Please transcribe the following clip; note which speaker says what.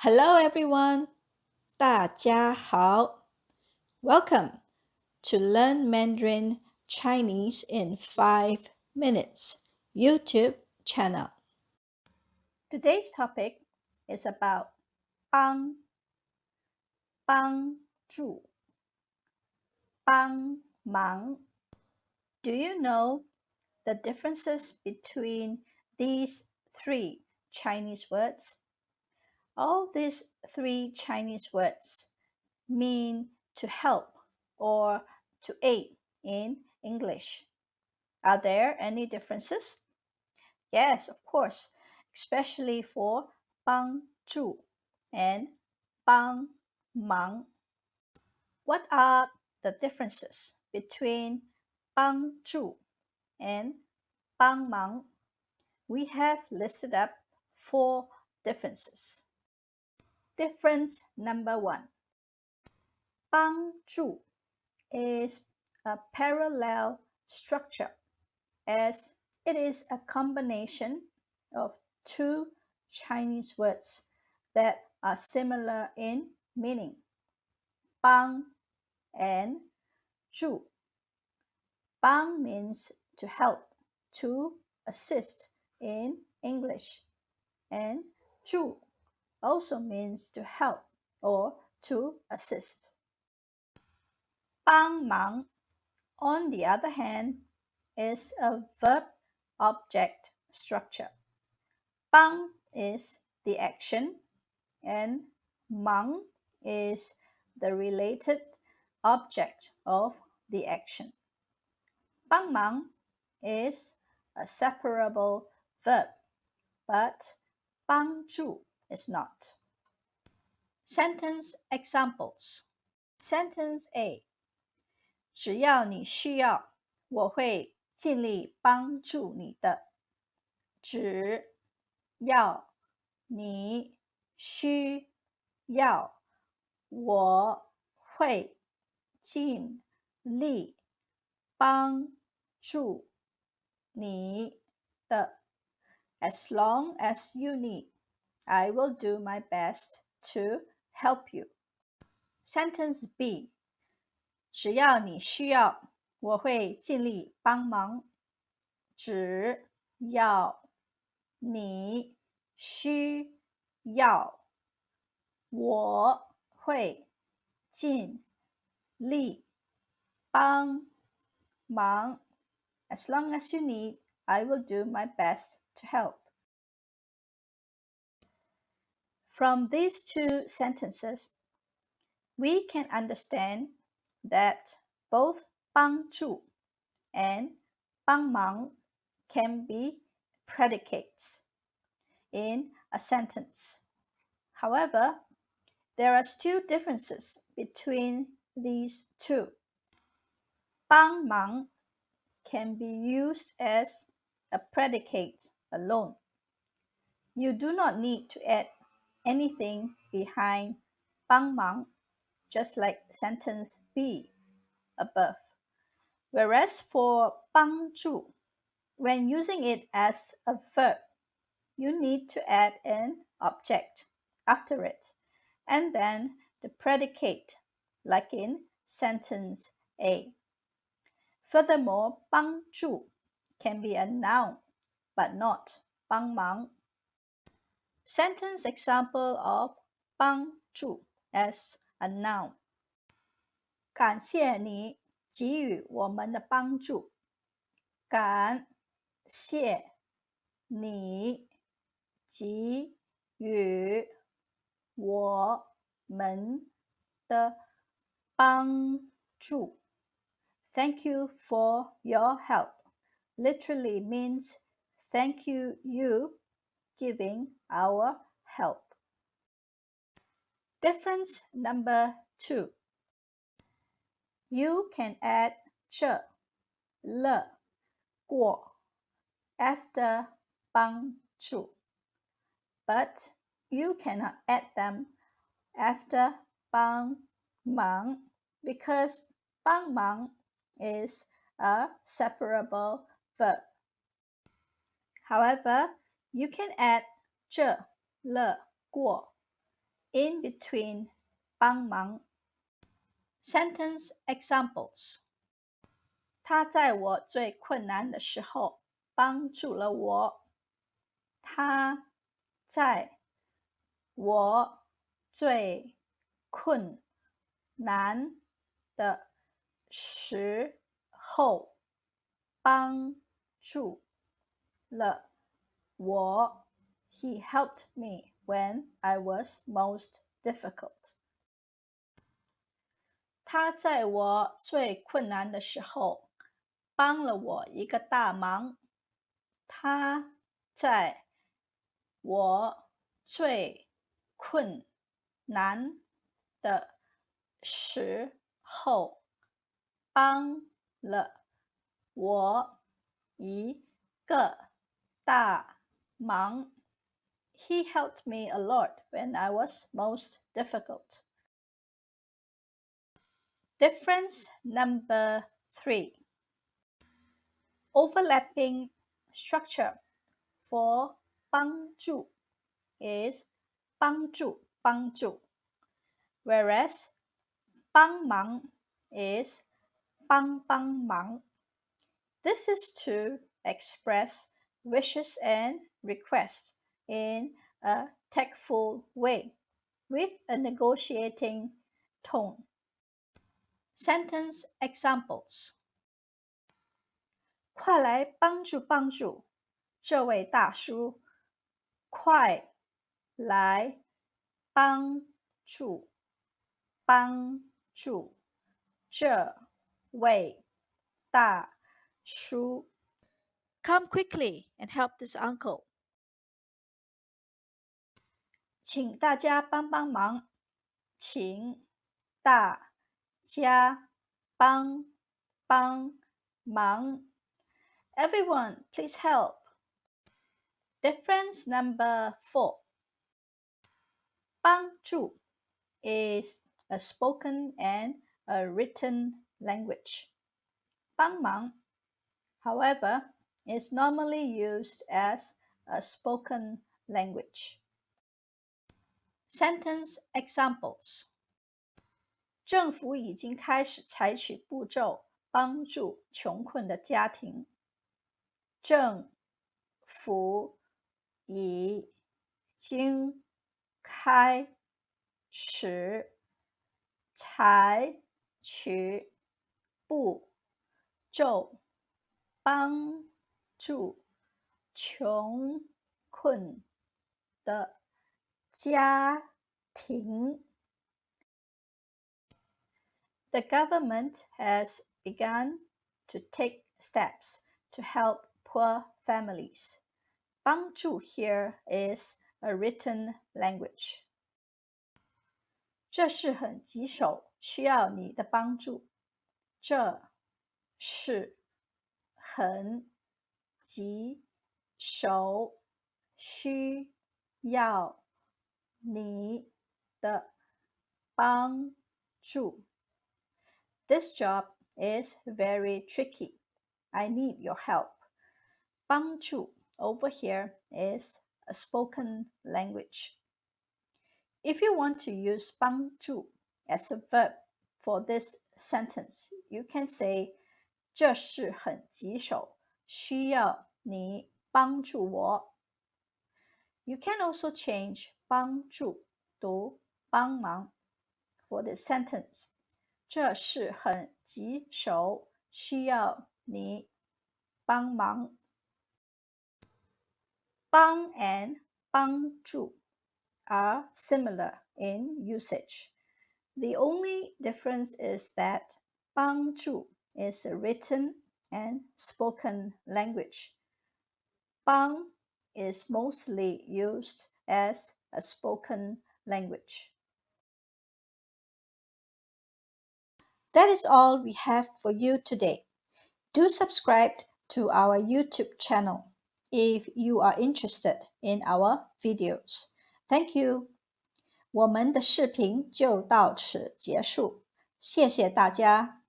Speaker 1: Hello everyone, 大家好. Welcome to Learn Mandarin Chinese in 5 minutes YouTube channel. Today's topic is about 帮助, 帮忙. Do you know the differences between these 3 Chinese words? All these 3 Chinese words mean to help or to aid in English. Are there any differences? Yes, of course, especially for 帮助 and 帮忙. What are the differences between 帮助 and 帮忙? We have listed up 4 differences. Difference number 1. 帮助 is a parallel structure as it is a combination of 2 Chinese words that are similar in meaning, 帮 and 助. 帮 means to help, to assist in English, and 助 also means to help or to assist. 帮忙 on the other hand, is a verb-object structure. 帮 is the action and 忙 is the related object of the action. 帮忙 is a separable verb, but 帮助 is not. Sentence examples. Sentence A. 只要你需要，我会尽力帮助你的。只要你需要，我会尽力帮助你的。As long as you need, I will do my best to help you. Sentence B. 只要你需要，我会尽力帮忙。只要你需要，我会尽力帮忙。As long as you need, I will do my best to help. From these 2 sentences, we can understand that both 帮助 and 帮忙 can be predicates in a sentence. However, there are still differences between these 2. 帮忙 can be used as a predicate alone. You do not need to add anything behind 帮忙, just like sentence B above. Whereas for 帮助, when using it as a verb, you need to add an object after it, and then the predicate, like in sentence A. Furthermore, 帮助 can be a noun, but not 帮忙. Sentence example of 帮助 as a noun. 感谢你给予我们的帮助。感谢你给予我们的帮助。Thank you for your help. Literally means thank you giving our help. Difference number 2. You can add 这、了、过 after 帮助, but you cannot add them after 帮忙 because 帮忙 is a separable verb. However, you can add 这、了、过 in between 帮忙。Sentence examples. 他在我最困难的时候帮助了我。他在我最困难的时候帮助了我。He helped me when I was most difficult. 他在我最困难的时候帮了我一个大忙。他在我最困难的时候帮了我一个大忙。He helped me a lot when I was most difficult. Difference number 3. Overlapping structure for 帮助 is 帮助帮助 whereas 帮忙 is 帮帮忙 This is to express wishes and requests in a tactful way with a negotiating tone. Sentence examples. 快来帮助帮助这位大叔，快来帮助帮助这位大叔。Come quickly and help this uncle. 请大家帮帮忙，请大家帮帮忙。Everyone, please help. Difference number 4. 帮助 is a spoken and a written language. 帮忙, however, is normally used as a spoken language. Sentence examples. 政府已经开始采取步骤帮助穷困的家庭。政府已经开始采取步骤帮助穷困的家庭。The government has begun to take steps to help poor families. 帮助 here is a written language. 这是很棘手，需要你的帮助。这是很棘手，需要你的帮助。This job is very tricky. I need your help. 帮助 over here is a spoken language. If you want to use 帮助 as a verb for this sentence, you can say 这事很棘手，需要你帮助我。You can also change 帮助 to 帮忙 for this sentence. 这事很棘手，需要你帮忙。帮 and 帮助 are similar in usage. The only difference is that 帮助 is a written and spoken language. 帮 is mostly used as a spoken language. That is all we have for you today. Do subscribe to our YouTube channel if you are interested in our videos. Thank you. 我们的视频就到此结束，谢谢大家。